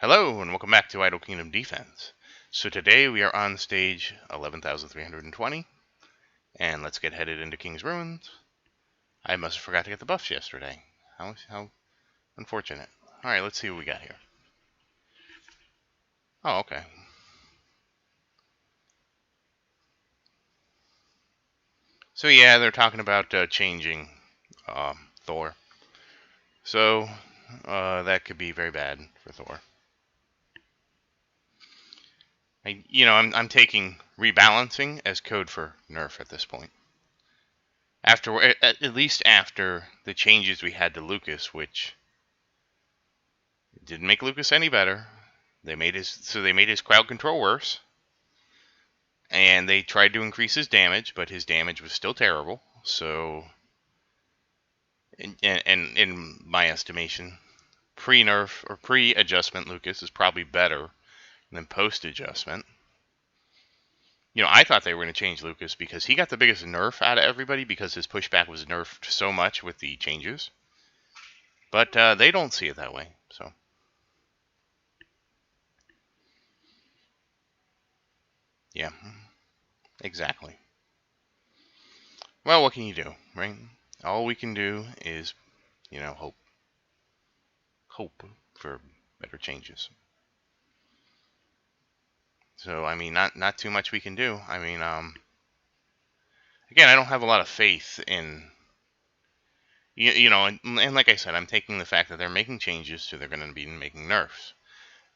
Hello and welcome back to Idle Kingdom Defense. So today we are on stage 11,320 and let's get headed into King's Ruins. I must have forgot to get the buffs yesterday. How unfortunate. Alright, let's see what we got here. Oh, okay. So yeah, they're talking about changing Thor. So that could be very bad for Thor. I'm taking rebalancing as code for nerf at this point. At least after the changes we had to Lucas, which didn't make Lucas any better. They made his crowd control worse, and they tried to increase his damage, but his damage was still terrible. So, and in my estimation, pre-nerf or pre-adjustment Lucas is probably better than post-adjustment. I thought they were going to change Lucas because he got the biggest nerf out of everybody because his pushback was nerfed so much with the changes. But they don't see it that way, so. Yeah, exactly. Well, what can you do, right? All we can do is, hope for better changes. So, I mean, not too much we can do. I mean, again, I don't have a lot of faith in, and like I said, I'm taking the fact that they're making changes, so they're going to be making nerfs.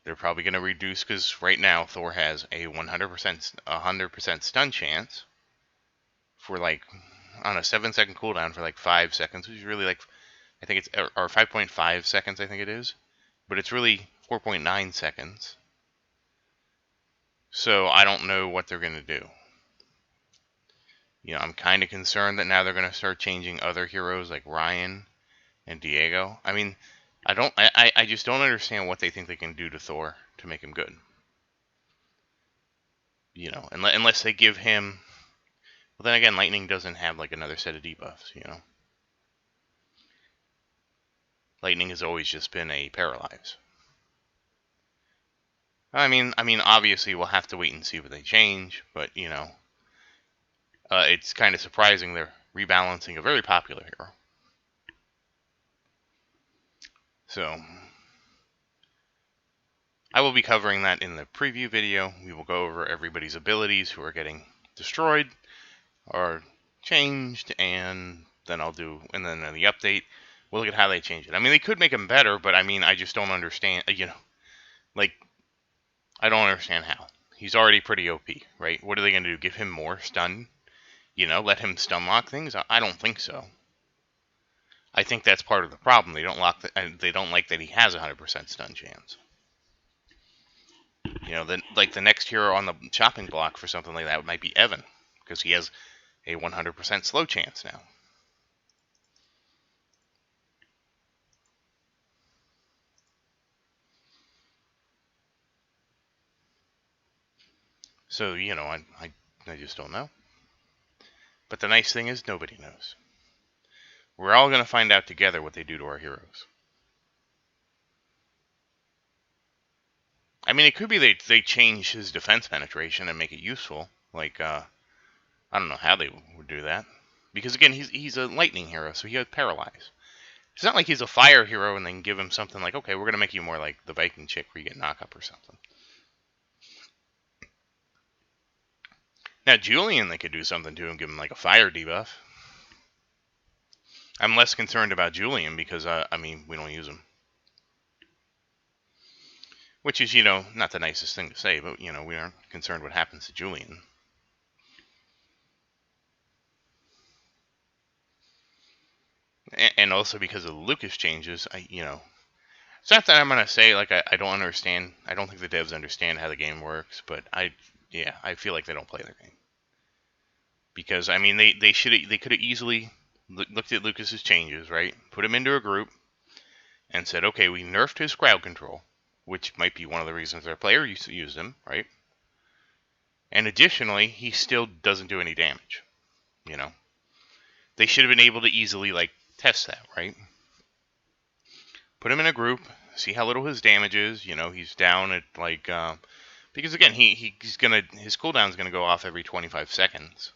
They're probably going to reduce, because right now Thor has a 100% stun chance for on a 7-second cooldown for 5 seconds, which is really I think it's, or 5.5 seconds, I think it is. But it's really 4.9 seconds. So I don't know what they're going to do. I'm kind of concerned that now they're going to start changing other heroes like Ryan and Diego. I mean, I just don't understand what they think they can do to Thor to make him good. Unless they give him. Well, then again, Lightning doesn't have another set of debuffs. Lightning has always just been a paralyze. I mean, obviously we'll have to wait and see what they change, but it's kind of surprising they're rebalancing a very popular hero. So, I will be covering that in the preview video. We will go over everybody's abilities who are getting destroyed or changed, and then and then in the update, we'll look at how they change it. I mean, they could make them better, but I mean, I just don't understand, I don't understand how. He's already pretty OP, right? What are they going to do? Give him more stun? Let him stun lock things? I don't think so. I think that's part of the problem. They don't like that he has a 100% stun chance. The next hero on the chopping block for something like that might be Evan, because he has a 100% slow chance now. So, I just don't know. But the nice thing is nobody knows. We're all going to find out together what they do to our heroes. I mean, it could be they change his defense penetration and make it useful. I don't know how they would do that. Because, again, he's a lightning hero, so he has paralyze. It's not like he's a fire hero and then give him something like, okay, we're going to make you more like the Viking chick where you get knock up or something. Now, Julian, they could do something to him, give him a fire debuff. I'm less concerned about Julian because, I mean, we don't use him. Which is, not the nicest thing to say, but, we aren't concerned what happens to Julian. And also because of the Lucas changes, it's not that I'm going to say, I don't understand. I don't think the devs understand how the game works, but I feel like they don't play their game. Because, I mean, they could have easily looked at Lucas's changes, right? Put him into a group and said, okay, we nerfed his crowd control, which might be one of the reasons their player used to use him, right? And additionally, he still doesn't do any damage. They should have been able to easily, test that, right? Put him in a group see how little his damage is. You know, he's down at like because again, he's gonna his cooldown's gonna go off every 25 seconds,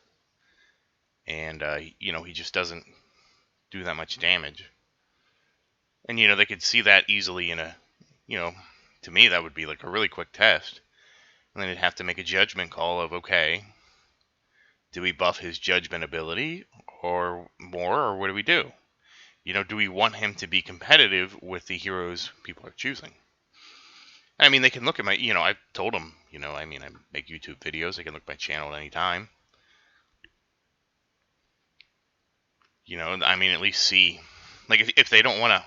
and you know, he just doesn't do that much damage. And you know, they could see that easily in a, you know, to me that would be like a really quick test. And then they'd have to make a judgment call of, okay, do we buff his judgment ability or more, or what do we do? You know, do we want him to be competitive with the heroes people are choosing? I mean, they can look at my, you know, I've told them, you know, I mean, I make YouTube videos. They can look at my channel at any time. You know, I mean, at least see, like, if they don't want to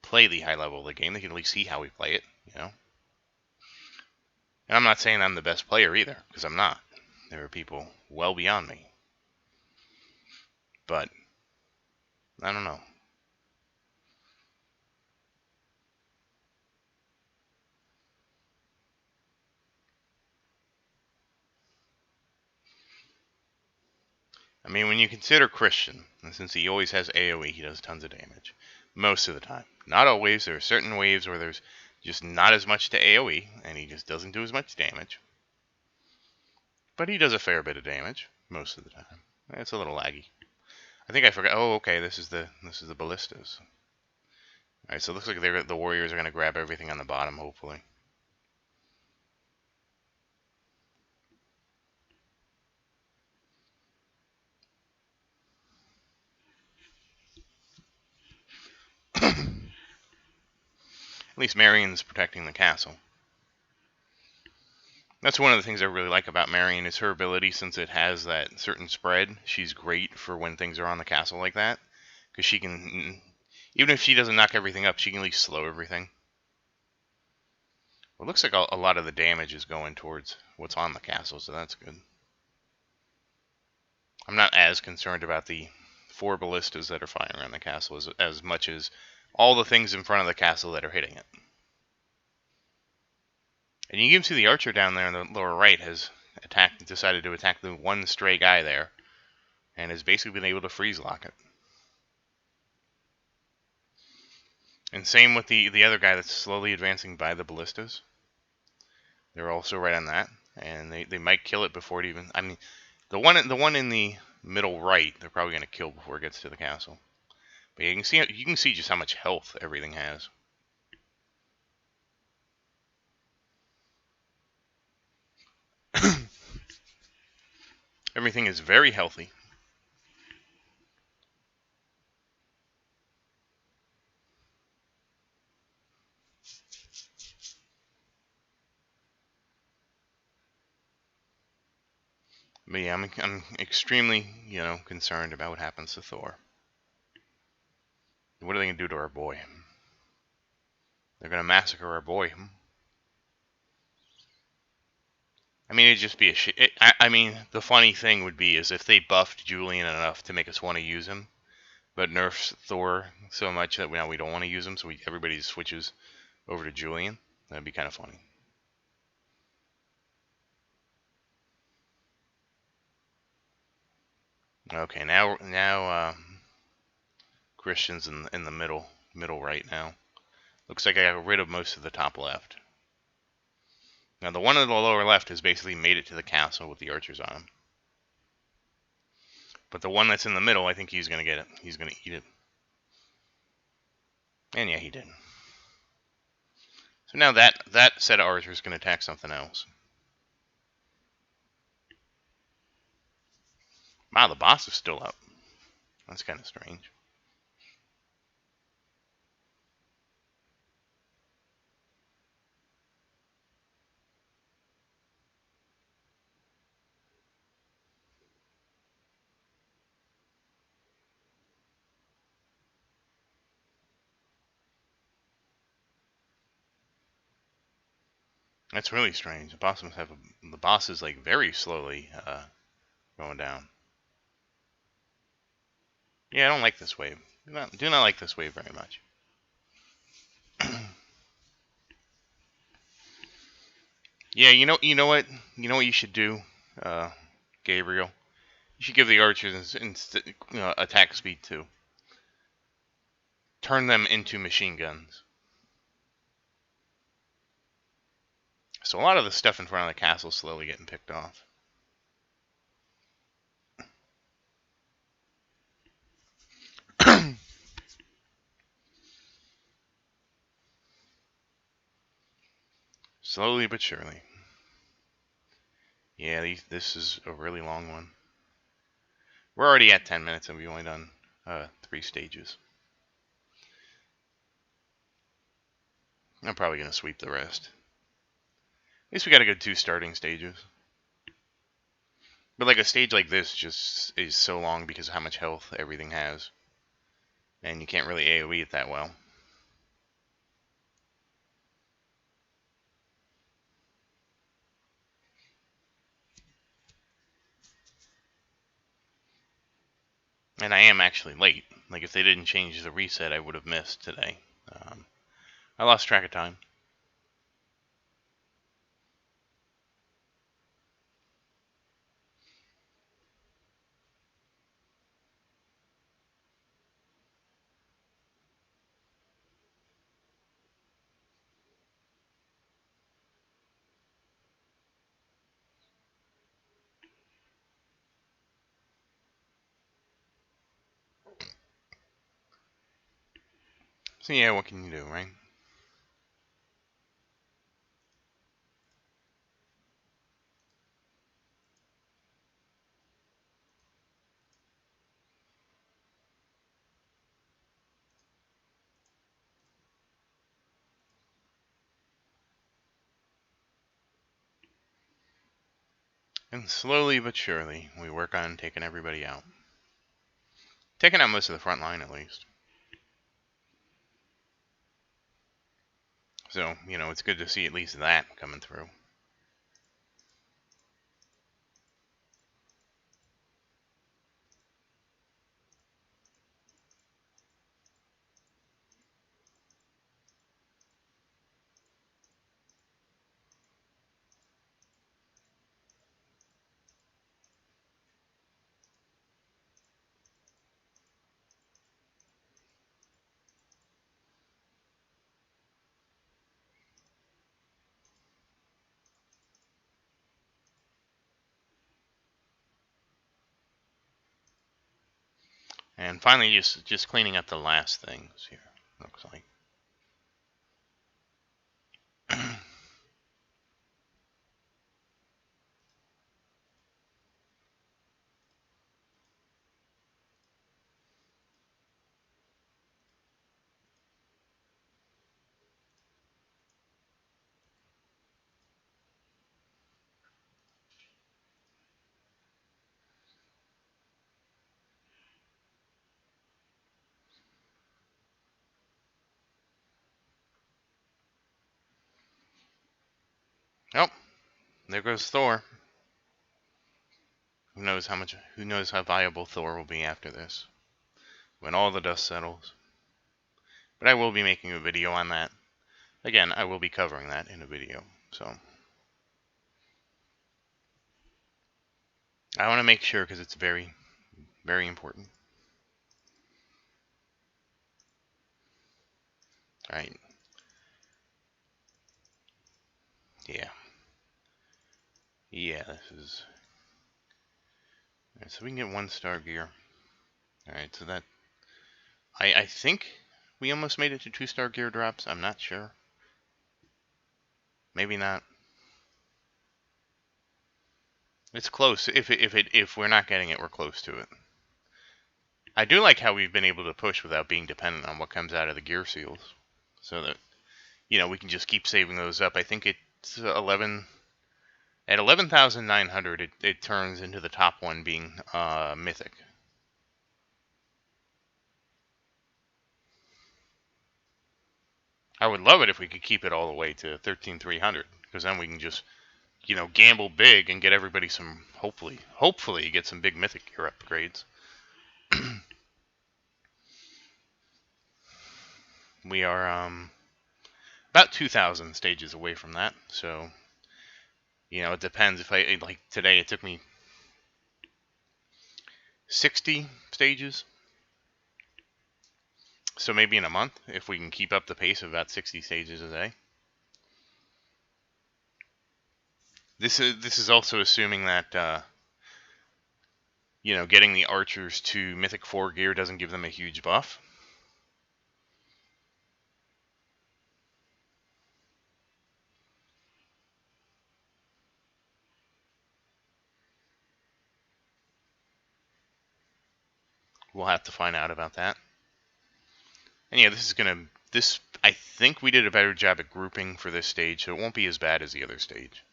play the high level of the game, they can at least see how we play it, you know? And I'm not saying I'm the best player either, because I'm not. There are people well beyond me. But, I don't know. I mean, when you consider Christian, and since he always has AoE, he does tons of damage. Most of the time. Not always. There are certain waves where there's just not as much to AoE, and he just doesn't do as much damage. But he does a fair bit of damage, most of the time. It's a little laggy. I think I forgot. Oh, okay, this is the ballistas. Alright, so it looks like the warriors are going to grab everything on the bottom, hopefully. At least Marion's protecting the castle. That's one of the things I really like about Marion is her ability, since it has that certain spread. She's great for when things are on the castle like that, because she can, even if she doesn't knock everything up, she can at least slow everything. Well, it looks like a lot of the damage is going towards what's on the castle, so that's good. I'm not as concerned about the 4 ballistas that are firing around the castle as much as all the things in front of the castle that are hitting it. And you can see the archer down there in the lower right has decided to attack the one stray guy there, and has basically been able to freeze lock it. And same with the other guy that's slowly advancing by the ballistas. They're also right on that, and they might kill it before it even. I mean, the one in the middle right, they're probably going to kill before it gets to the castle. But you can see just how much health everything has. Everything is very healthy. But yeah, I'm extremely, you know, concerned about what happens to Thor. What are they going to do to our boy? They're going to massacre our boy. I mean, it'd just be a shit. I mean, the funny thing would be is if they buffed Julian enough to make us want to use him, but nerfs Thor so much that now we don't want to use him, so everybody switches over to Julian. That'd be kind of funny. Okay, now Christian's in the middle right now. Looks like I got rid of most of the top left. Now the one in the lower left has basically made it to the castle with the archers on him. But the one that's in the middle, I think he's going to get it. He's going to eat it. And yeah, he did. So now that set of archers is going to attack something else. Wow, the boss is still up. That's kind of strange. That's really strange. The boss must have the boss is like very slowly going down. Yeah, I don't like this wave. Do not like this wave very much. Yeah, you know what you should do, Gabriel. You should give the archers attack speed too. Turn them into machine guns. So a lot of the stuff in front of the castle is slowly getting picked off. Slowly but surely. Yeah, this is a really long one. We're already at 10 minutes and we've only done 3 stages. I'm probably going to sweep the rest. At least we got a good 2 starting stages. But like a stage like this just is so long because of how much health everything has. And you can't really AoE it that well. And I am actually late. Like, if they didn't change the reset, I would have missed today. I lost track of time. So yeah, what can you do, right? And slowly but surely, we work on taking everybody out. Taking out most of the front line, at least. So, you know, it's good to see at least that coming through. And finally, just cleaning up the last things here, looks like. Oh, there goes Thor. Who knows how viable Thor will be after this, when all the dust settles. But I will be making a video on that. Again, I will be covering that in a video, so I want to make sure because it's very, very important. Alright. Yeah. Yeah, this is... Alright, so we can get 1-star gear. Alright, so that... I think we almost made it to 2-star gear drops. I'm not sure. Maybe not. It's close. If we're not getting it, we're close to it. I do like how we've been able to push without being dependent on what comes out of the gear seals. So that, you know, we can just keep saving those up. I think it's 11... At 11,900, it turns into the top one being mythic. I would love it if we could keep it all the way to 13,300, because then we can just, you know, gamble big and get everybody some, hopefully get some big mythic gear upgrades. We are about 2,000 stages away from that, so, you know, it depends. If like today, it took me 60 stages. So maybe in a month, if we can keep up the pace of about 60 stages a day. This is also assuming that getting the archers to Mythic 4 gear doesn't give them a huge buff. We'll have to find out about that. And yeah, I think we did a better job at grouping for this stage, so it won't be as bad as the other stage.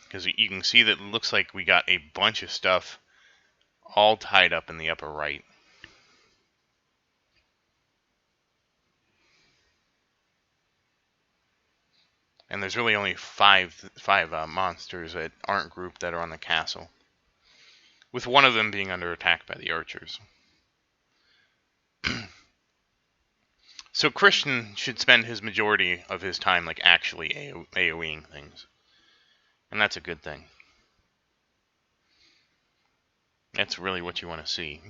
Because you can see that it looks like we got a bunch of stuff all tied up in the upper right. And there's really only five monsters that aren't grouped that are on the castle, with one of them being under attack by the archers. So Christian should spend his majority of his time like actually AoEing things, and that's a good thing. That's really what you want to see.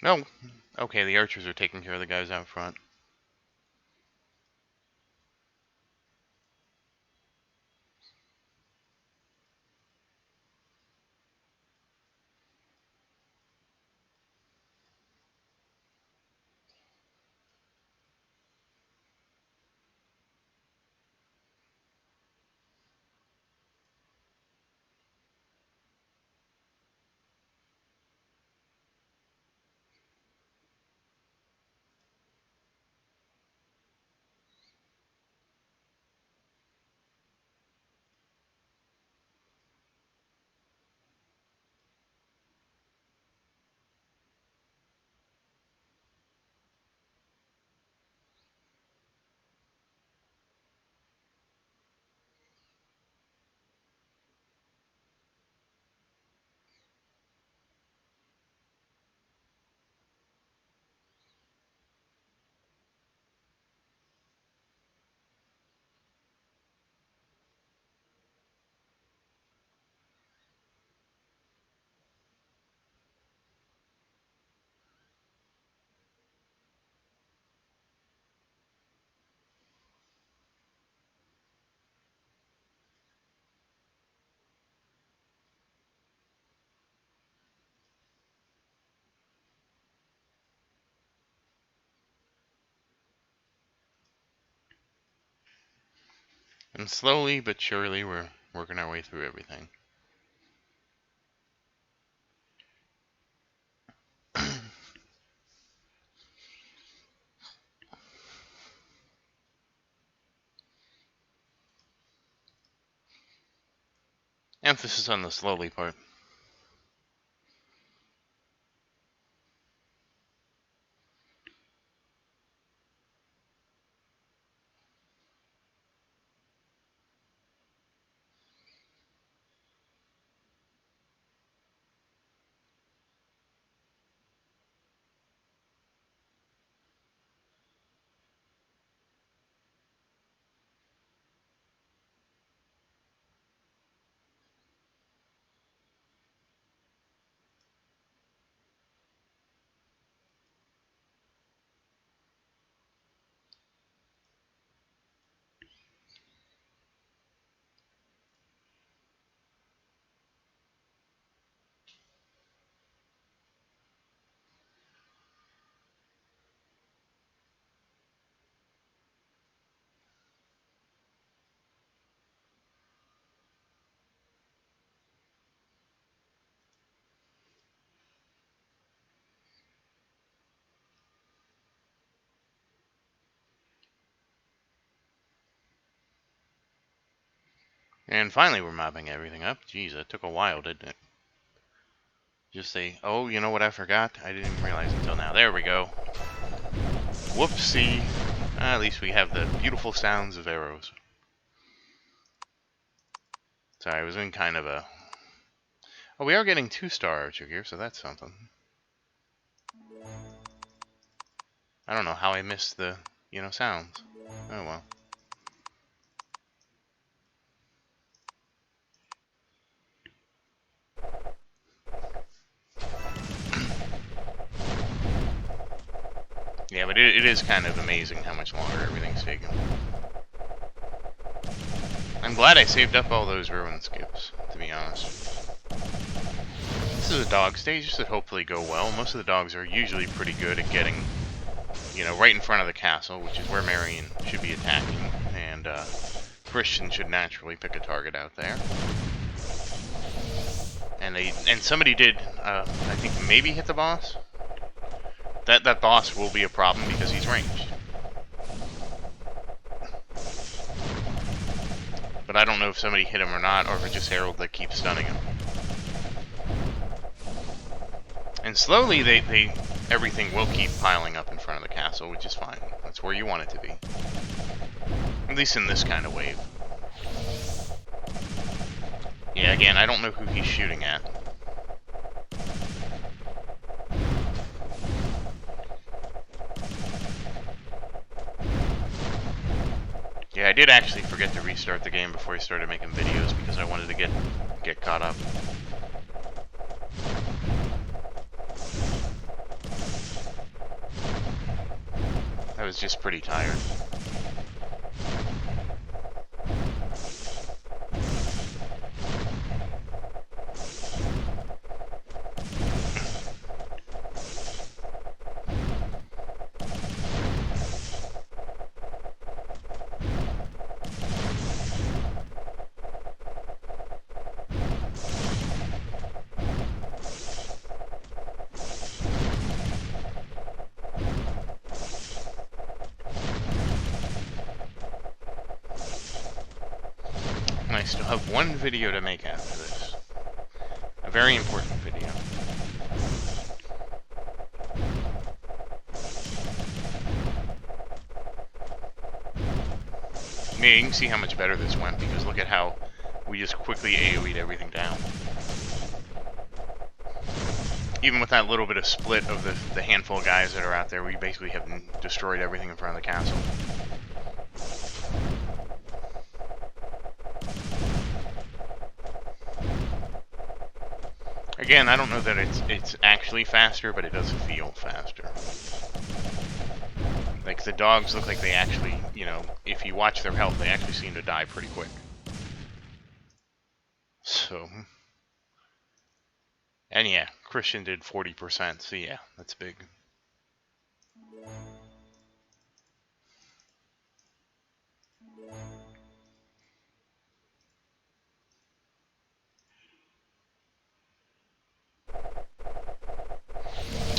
No, okay, the archers are taking care of the guys out front. And slowly but surely, we're working our way through everything. Emphasis on the slowly part. And finally we're mopping everything up. Jeez, that took a while, didn't it? Just say, oh, you know what I forgot? I didn't even realize until now. There we go. Whoopsie. At least we have the beautiful sounds of arrows. Sorry, I was in kind of a... Oh, we are getting 2-star archer here, so that's something. I don't know how I missed the, sounds. Oh well. Yeah, but it is kind of amazing how much longer everything's taking. I'm glad I saved up all those ruin skips, to be honest. This is a dog stage, this should hopefully go well. Most of the dogs are usually pretty good at getting, right in front of the castle, which is where Marion should be attacking, and Christian should naturally pick a target out there. And somebody did, I think, maybe hit the boss. That boss will be a problem because he's ranged. But I don't know if somebody hit him or not, or if it's just Harold that keeps stunning him. And slowly, everything will keep piling up in front of the castle, which is fine. That's where you want it to be. At least in this kind of wave. Yeah, again, I don't know who he's shooting at. Yeah, I did actually forget to restart the game before I started making videos because I wanted to get caught up. I was just pretty tired. I still have one video to make after this. A very important video. Yeah, you can see how much better this went, because look at how we just quickly AoE'd everything down. Even with that little bit of split of the handful of guys that are out there, we basically have destroyed everything in front of the castle. Again, I don't know that it's actually faster, but it does feel faster. Like, the dogs look like they actually, if you watch their health, they actually seem to die pretty quick. So... And yeah, Christian did 40%, so yeah, that's big.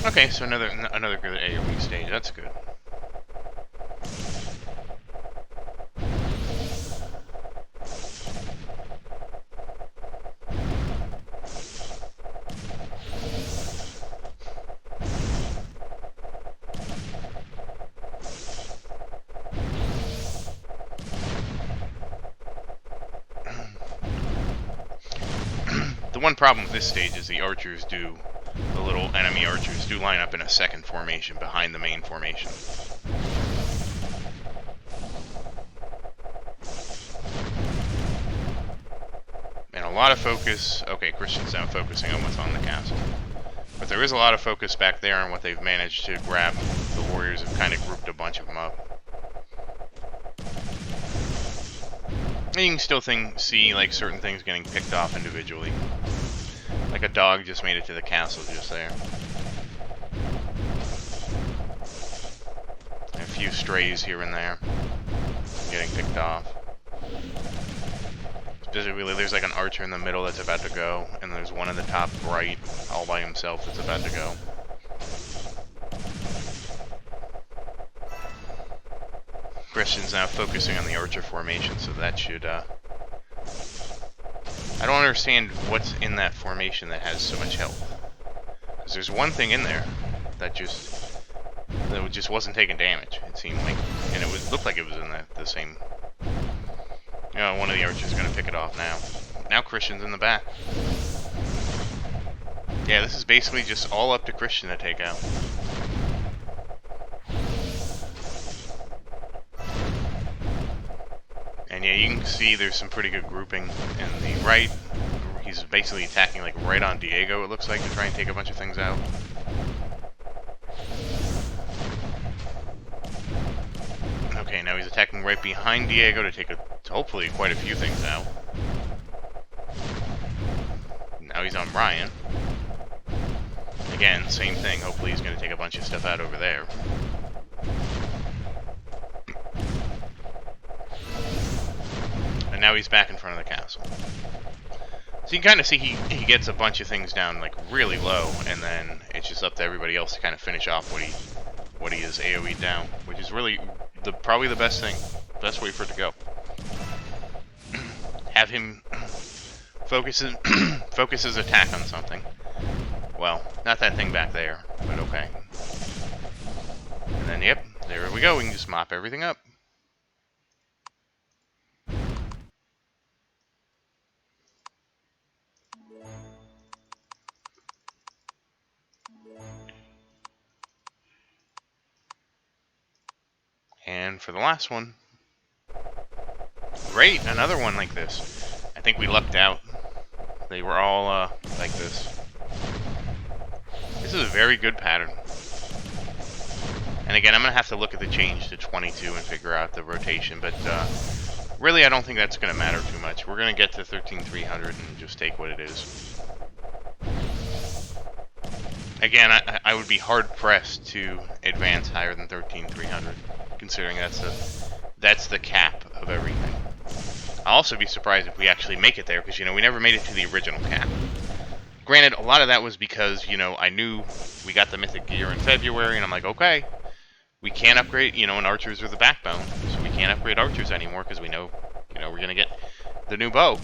Okay, so another good AoE stage. That's good. The one problem with this stage is the little enemy archers do line up in a second formation behind the main formation. And a lot of focus... Okay, Christian's now focusing on what's on the castle. But there is a lot of focus back there on what they've managed to grab. The warriors have kind of grouped a bunch of them up. And you can still see like certain things getting picked off individually. Like a dog just made it to the castle just there. And a few strays here and there getting picked off. Specifically, there's like an archer in the middle that's about to go, and there's one in the top right all by himself that's about to go. Christian's now focusing on the archer formation, so that should I don't understand what's in that formation that has so much health. Because there's one thing in there that just wasn't taking damage, it seemed like. And it looked like it was in the same... You know, one of the archers is going to pick it off now. Now Christian's in the back. Yeah, this is basically just all up to Christian to take out. And yeah, you can see there's some pretty good grouping in the right. He's basically attacking like right on Diego, it looks like, to try and take a bunch of things out. Okay, now he's attacking right behind Diego to take hopefully quite a few things out. Now he's on Brian. Again, same thing. Hopefully he's going to take a bunch of stuff out over there. And now he's back in front of the castle. So you can kind of see he gets a bunch of things down like really low, and then it's just up to everybody else to kind of finish off what he is AoE'd down, which is really probably the best thing, best way for it to go. Have him focus his attack on something. Well, not that thing back there, but okay. And then, yep, there we go. We can just mop everything up. And for the last one, great, another one like this. I think we lucked out. They were all like this. This is a very good pattern. And again, I'm going to have to look at the change to 22 and figure out the rotation, but really I don't think that's going to matter too much. We're going to get to 13,300 and just take what it is. Again, I would be hard-pressed to advance higher than 13,300, considering that's the cap of everything. I'll also be surprised if we actually make it there, because, you know, we never made it to the original cap. Granted, a lot of that was because, you know, I knew we got the mythic gear in February, and I'm like, okay, we can't upgrade, you know, and archers are the backbone, so we can't upgrade archers anymore, because we know, you know, we're going to get the new bow.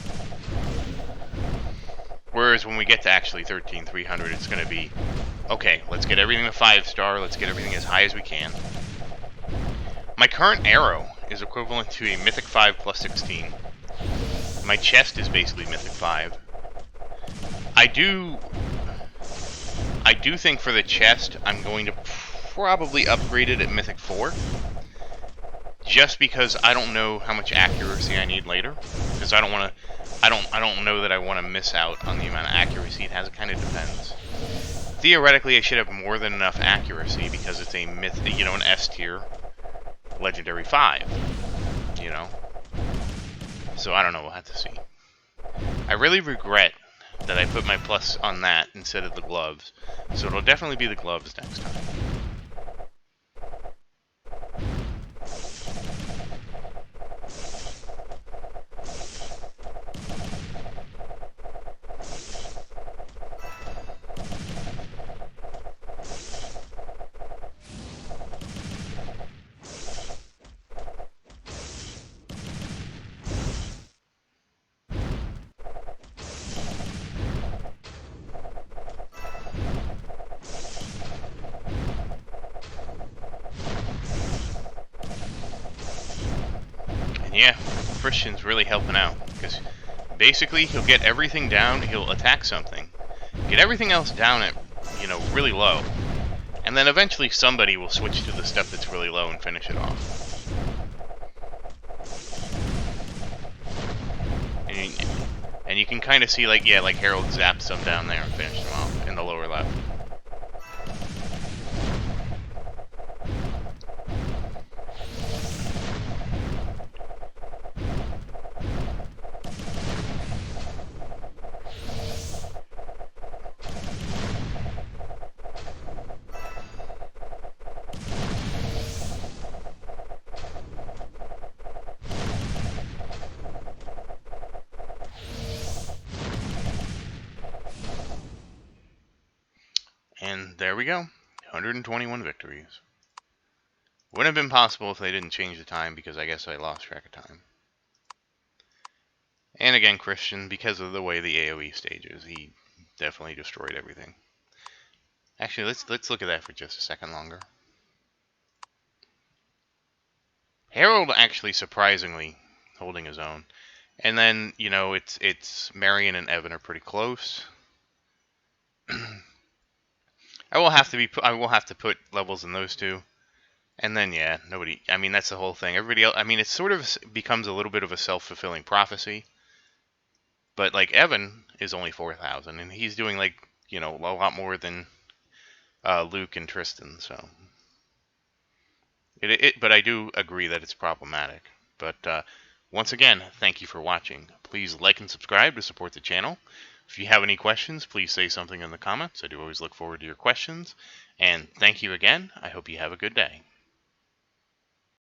Whereas when we get to actually 13,300, it's going to be, okay, let's get everything to 5-star, let's get everything as high as we can. My current arrow is equivalent to a Mythic 5 plus 16. My chest is basically Mythic 5. I do think for the chest, I'm going to probably upgrade it at Mythic 4. Just because I don't know how much accuracy I need later. Because I don't know that I want to miss out on the amount of accuracy it has. It kind of depends. Theoretically, I should have more than enough accuracy because it's a you know, an S tier legendary 5. You know? So I don't know, we'll have to see. I really regret that I put my plus on that instead of the gloves. So it'll definitely be the gloves next time. Yeah, Christian's really helping out, because basically he'll get everything down, he'll attack something, get everything else down at, you know, really low, and then eventually somebody will switch to the stuff that's really low and finish it off. And you can kind of see, like, yeah, like Harold zapped some down there and finished them off in the lower left. And there we go, 121 victories. Wouldn't have been possible if they didn't change the time, because I guess I lost track of time. And again, Christian, because of the way the AoE stages, he definitely destroyed everything. Actually, let's look at that for just a second longer. Harold actually surprisingly holding his own. And then, you know, it's Marion and Evan are pretty close. I will have to put levels in those two. And then yeah, nobody, I mean that's the whole thing. Everybody else, I mean it sort of becomes a little bit of a self-fulfilling prophecy. But like Evan is only 4,000 and he's doing like, you know, a lot more than Luke and Tristan, so but I do agree that it's problematic. But once again, thank you for watching. Please like and subscribe to support the channel. If you have any questions, please say something in the comments. I do always look forward to your questions. And thank you again. I hope you have a good day.